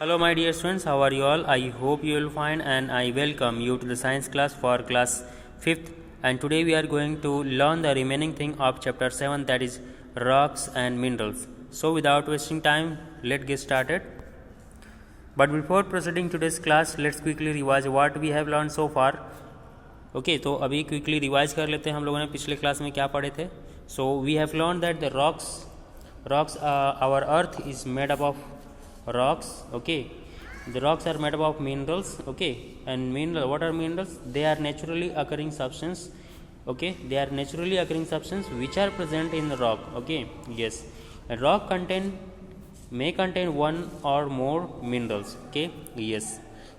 Hello my dear students, how are you all? I hope you will fine and I welcome you to the science class for class 5th, and today we are going to learn the remaining thing of chapter 7, that is rocks and minerals. So without wasting time, let's get started. But before proceeding today's class, let's quickly revise what we have learned so far. Okay तो अभी quickly revise कर लेते हैं हम लोगों ने पिछले class में क्या पढ़े थे. So we have learn that the rocks our earth is made up of rocks. Okay, the rocks are made up of minerals. Okay, and what are minerals? They are naturally occurring substance. Okay, they are naturally occurring substance which are present in the rock. Okay, yes, a rock may contain one or more minerals. Okay, yes,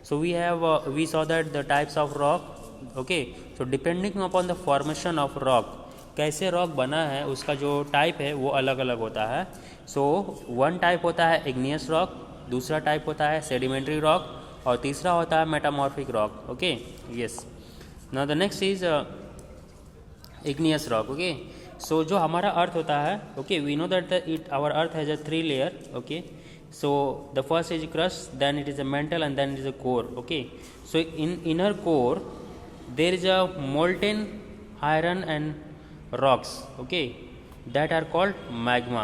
so we saw that the types of rock. Okay, so depending upon the formation of rock, कैसे rock बना है उसका जो type है वो अलग अलग होता है. सो वन टाइप होता है इग्नियस रॉक, दूसरा टाइप होता है सेडिमेंट्री रॉक और तीसरा होता है metamorphic rock. Okay, yes, now the next is igneous rock. Okay, so जो हमारा अर्थ होता है, okay, we know that our earth has a 3 layer. Okay, so the first is crust, then it is a mantle and then it is a core. Okay, so in inner core there is a molten iron and rocks, okay, that are called magma.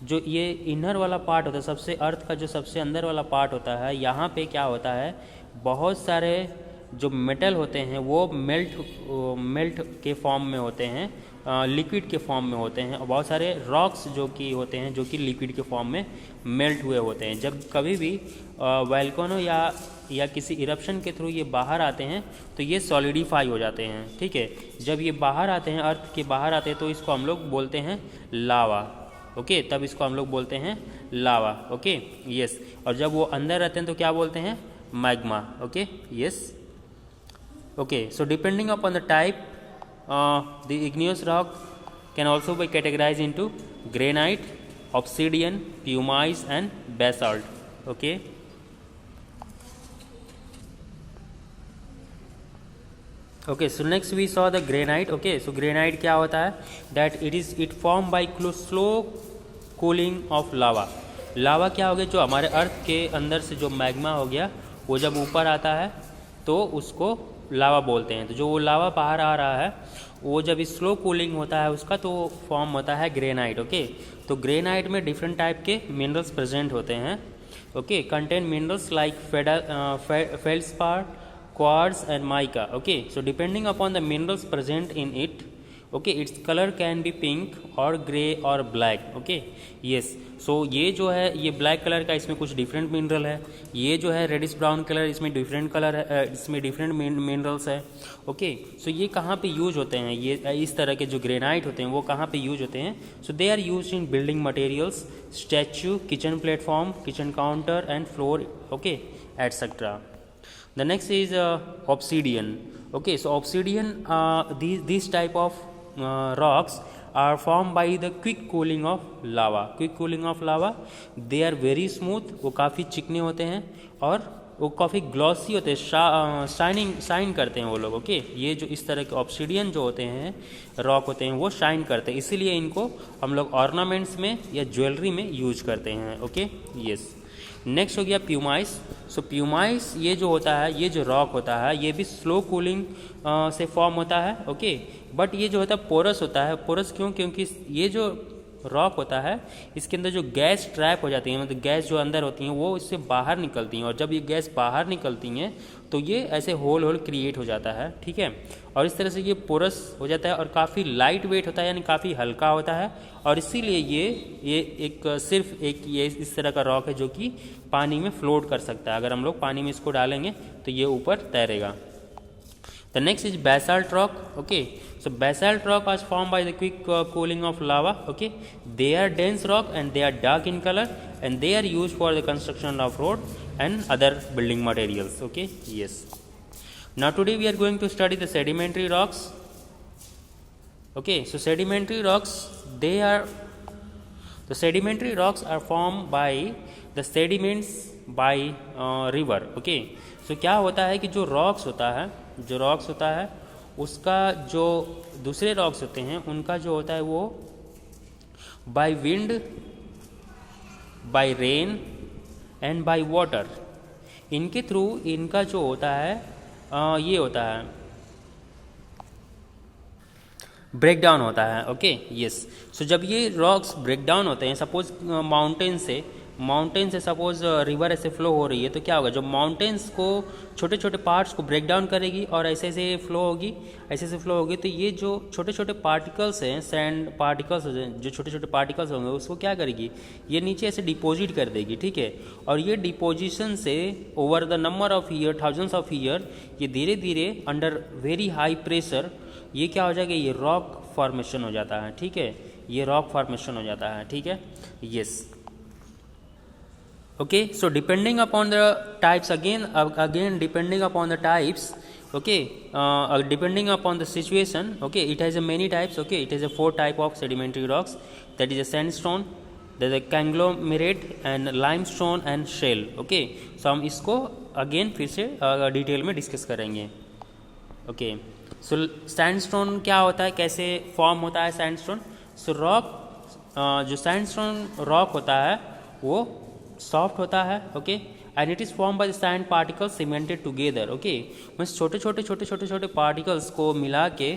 जो ये inner वाला part होता है, सबसे अर्थ का जो सबसे अंदर वाला पार्ट होता है, यहाँ पे क्या होता है, बहुत सारे जो मेटल होते हैं वो मेल्ट के फॉर्म में होते हैं, लिक्विड के फॉर्म में होते हैं, और बहुत सारे रॉक्स जो कि होते हैं जो कि लिक्विड के फॉर्म में मेल्ट हुए होते हैं. जब कभी भी वोल्केनो या किसी इरप्शन के थ्रू ये बाहर आते हैं तो ये सॉलिडिफाई हो जाते हैं. ठीक है, जब ये बाहर आते हैं, अर्थ के बाहर आते हैं, तो इसको हम लोग बोलते हैं लावा. ओके, तब इसको हम लोग बोलते हैं लावा. ओके, यस, और जब वो अंदर रहते हैं तो क्या बोलते हैं, magma. Okay, yes. Okay, so depending upon the type, the igneous rock can also be categorize into granite, obsidian, pumice and basalt. Okay, okay, so next we saw the granite. Okay, so granite क्या होता है, that it formed by slow cooling of lava. लावा क्या हो गया, जो हमारे अर्थ के अंदर से जो मैग्मा हो गया वो जब ऊपर आता है तो उसको लावा बोलते हैं. तो जो वो लावा बाहर आ रहा है वो जब स्लो कूलिंग होता है उसका तो फॉर्म होता है ग्रेनाइट. ओके, तो ग्रेनाइट में डिफरेंट टाइप के मिनरल्स प्रेजेंट होते हैं. Okay, contain minerals like feldspar, quartz and mica. Okay, so depending upon the minerals present in it, okay, its color can be pink or gray or black. Okay, yes, so ये जो है ये black colour का, इसमें कुछ different mineral है. ये जो है रेडिश ब्राउन कलर, इसमें डिफरेंट कलर है, इसमें डिफरेंट मिनरल्स है. ओके, सो ये कहाँ पे यूज होते हैं, ये इस तरह के जो ग्रेनाइट होते हैं वो कहाँ पे यूज होते हैं. So they are use in building materials, statue, kitchen platform, kitchen counter and floor. Okay, etcetera. The next is obsidian. Okay, so obsidian, these type of rocks are formed by the quick cooling of lava. Quick cooling of lava, they are very smooth. वो काफ़ी चिकने होते हैं और वो काफ़ी glossy होते हैं, शाइन करते हैं वो लोग. ओके, ये जो इस तरह के ऑब्सिडियन जो होते हैं, रॉक होते हैं, वो शाइन करते हैं, इसीलिए इनको हम लोग ऑर्नामेंट्स में या ज्वेलरी में यूज करते हैं. Okay, yes. नेक्स्ट हो गया प्यूमाइस. सो प्यूमाइस ये जो होता है, ये जो रॉक होता है, ये भी स्लो कूलिंग से फॉर्म होता है. ओके, बट ये जो होता है पोरस होता है. पोरस क्यों, क्योंकि ये जो रॉक होता है इसके अंदर जो गैस ट्रैप हो जाती है, मतलब गैस जो अंदर होती हैं वो इससे बाहर निकलती हैं, और जब ये गैस बाहर निकलती हैं तो ये ऐसे होल क्रिएट हो जाता है. ठीक है, और इस तरह से ये पोरस हो जाता है और काफ़ी लाइट वेट होता है, यानी काफ़ी हल्का होता है, और इसीलिए ये सिर्फ ये इस तरह का रॉक है जो कि पानी में फ्लोट कर सकता है. अगर हम लोग पानी में इसको डालेंगे तो ये ऊपर तैरेगा. The next is basalt rock. Okay, so basalt rock was formed by the quick cooling of lava. Okay, they are dense rock and they are dark in color and they are used for the construction of road and other building materials. Okay, yes. Now today we are going to study the sedimentary rocks. Okay, so sedimentary rocks, the sedimentary rocks are formed by the sediments by river. Okay, so क्या होता है कि जो rocks होता है उसका जो दूसरे रॉक्स होते हैं उनका जो होता है वो by by rain and by water. इनके थ्रू इनका जो होता है ये होता है ब्रेक डाउन होता है। Okay yes. सो जब ये रॉक्स ब्रेक डाउन होते हैं, सपोज माउंटेन से सपोज रिवर ऐसे फ्लो हो रही है, तो क्या होगा, जो माउंटेन्स को छोटे छोटे पार्ट्स को ब्रेक डाउन करेगी और ऐसे ऐसे फ्लो होगी, तो ये जो छोटे छोटे पार्टिकल्स हैं, सैंड पार्टिकल्स हैं, जो छोटे छोटे पार्टिकल्स होंगे उसको क्या करेगी, ये नीचे ऐसे डिपॉजिट कर देगी, ठीक है। और ये डिपोजिशन से over the number of year, thousands of year, ये धीरे धीरे अंडर वेरी हाई प्रेशर ये क्या हो जाएगा, ये रॉक फॉर्मेशन हो जाता है, ठीक है। ये रॉक फॉर्मेशन हो जाता है, ठीक है। Yes. okay, so depending upon the types, again depending upon the types, okay, depending upon the situation, okay, it has a many types, okay, it has a 4 type of sedimentary rocks, that is a sandstone, there is a conglomerate and limestone and shale, okay। so हम इसको again फिर से detail में discuss करेंगे। okay, so sandstone क्या होता है, कैसे फॉर्म होता है sandstone। so rock जो sandstone rock होता है वो सॉफ्ट होता है, okay, and it is form by the sand particles cemented together, okay. Means छोटे छोटे पार्टिकल्स को मिला के,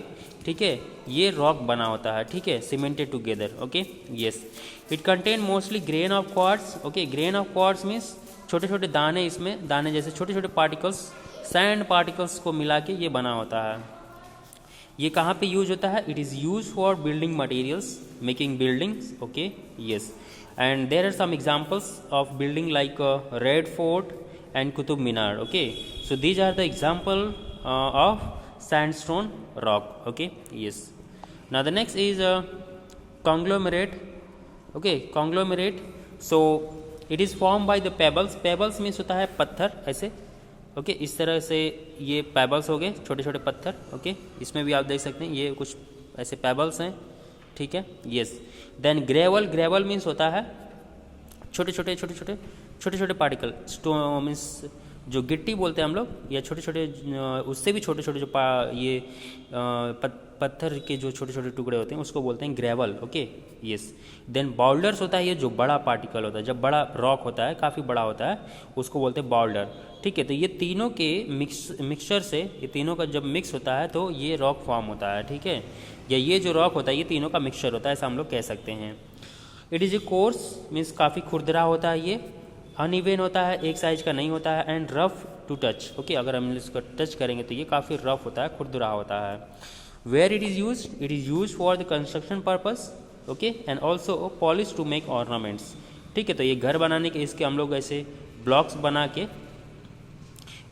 ठीक है, ये रॉक बना होता है, ठीक है, cemented together, okay yes. It contain mostly grain of quartz, okay. Grain of quartz means छोटे छोटे दाने, इसमें दाने जैसे छोटे छोटे पार्टिकल्स, सैंड पार्टिकल्स को मिला के ये बना होता है। ये कहाँ पे यूज होता है, it is use for building materials, making buildings, okay yes. and there are some examples of building like Red Fort and Qutub Minar, okay। so these are the example of sandstone rock, okay yes। now the next is conglomerate, okay। conglomerate, so it is formed by the pebbles means होता है पत्थर ऐसे, okay इस तरह से ये pebbles हो गए, छोटे छोटे पत्थर, ओके इसमें भी आप देख सकते हैं ये कुछ ऐसे पेबल्स हैं, ठीक है यस। देन ग्रेवल मीन्स होता है छोटे छोटे पार्टिकल, मीन्स जो गिट्टी बोलते हैं हम लोग, या छोटे छोटे उससे भी छोटे छोटे जो ये पत्थर के जो छोटे छोटे टुकड़े होते हैं उसको बोलते हैं gravel, okay yes. Then boulders होता है, ये जो बड़ा पार्टिकल होता है, जब बड़ा रॉक होता है काफ़ी बड़ा होता है उसको बोलते हैं बाउल्डर, ठीक है। तो ये तीनों के मिक्सचर से, ये तीनों का जब मिक्स होता है तो ये रॉक फॉर्म होता है, ठीक है। या ये जो रॉक होता है ये तीनों का मिक्सचर होता है, ऐसा हम लोग कह सकते हैं। It is a course means काफ़ी खुरदरा होता है, ये अनइवन होता है, एक साइज का नहीं होता है, and rough to touch, okay अगर हम इसको टच करेंगे तो ये काफ़ी रफ होता है, खुरदरा होता है। Where it is use for the construction purpose, okay, and also polish to make ornaments, ठीक है। तो ये घर बनाने के इसके हम लोग ऐसे ब्लॉक्स बना के,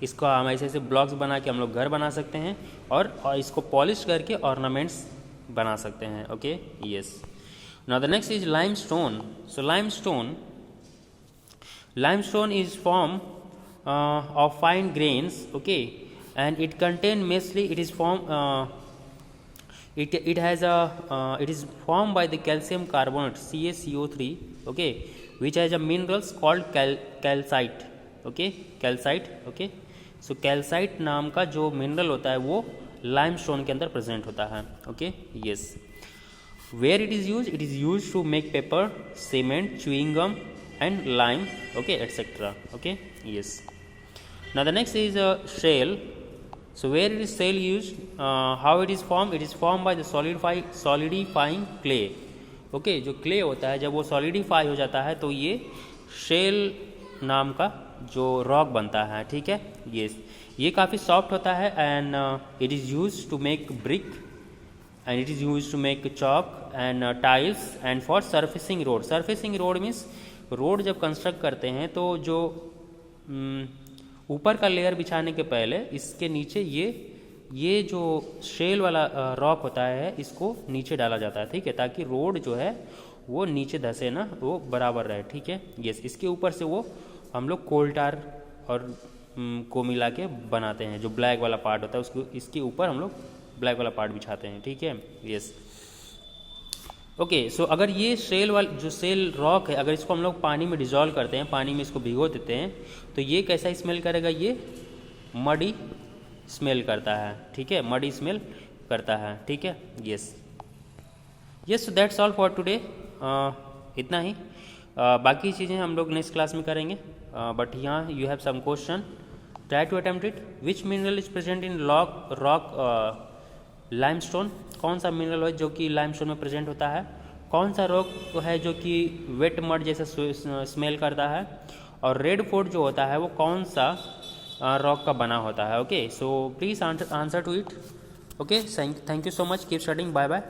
इसको हम ऐसे ब्लॉक्स बना के हम लोग घर बना सकते हैं, और इसको पॉलिश करके ऑर्नामेंट्स बना सकते हैं, okay yes. Now the next is limestone. So limestone is form of fine grains, okay, and it contain mostly, it is form it has a it is formed by the calcium carbonate CaCO3, okay, which has a minerals called calcite, okay calcite, okay। so calcite नाम का जो mineral होता है वो limestone के अंदर present होता है, okay yes. Where it is use to make paper, cement, chewing gum and lime, okay etc, okay yes। now the next is shale। so where it is shale used, how it is formed by the solidifying clay, okay। जो clay होता है जब वो solidify हो जाता है तो ये shale नाम का जो rock बनता है, ठीक है yes। ये काफ़ी soft होता है, and it is used to make brick, and it is used to make chalk and tiles, and for surfacing road means road जब कंस्ट्रक्ट करते हैं तो जो ऊपर का लेयर बिछाने के पहले इसके नीचे ये जो शेल वाला रॉक होता है इसको नीचे डाला जाता है, ठीक है, ताकि रोड जो है वो नीचे धसे ना, वो बराबर रहे, ठीक है यस। इसके ऊपर से वो हम लोग कोल्टार और को मिला के बनाते हैं, जो ब्लैक वाला पार्ट होता है उसको इसके ऊपर हम लोग ब्लैक वाला पार्ट बिछाते हैं, ठीक है यस ओके। सो अगर ये जो सेल रॉक है, अगर इसको हम लोग पानी में डिजॉल्व करते हैं, पानी में इसको भिगो देते हैं, तो ये कैसा स्मेल करेगा, ये मडी स्मेल करता है, ठीक है, मडी स्मेल करता है, ठीक है yes. So that's all for today, इतना ही। बाकी चीज़ें हम लोग नेक्स्ट क्लास में करेंगे, बट यहाँ you have some question, try to attempt it. Which mineral is present in rock limestone? कौन सा मिनरल है जो कि लाइमस्टोन में प्रेजेंट होता है? कौन सा रॉक है जो कि वेट मड जैसे स्मेल करता है? और रेड फोर्ट जो होता है वो कौन सा रॉक का बना होता है? Okay, so please answer to it. Okay, thank you so much, keep studying, bye bye.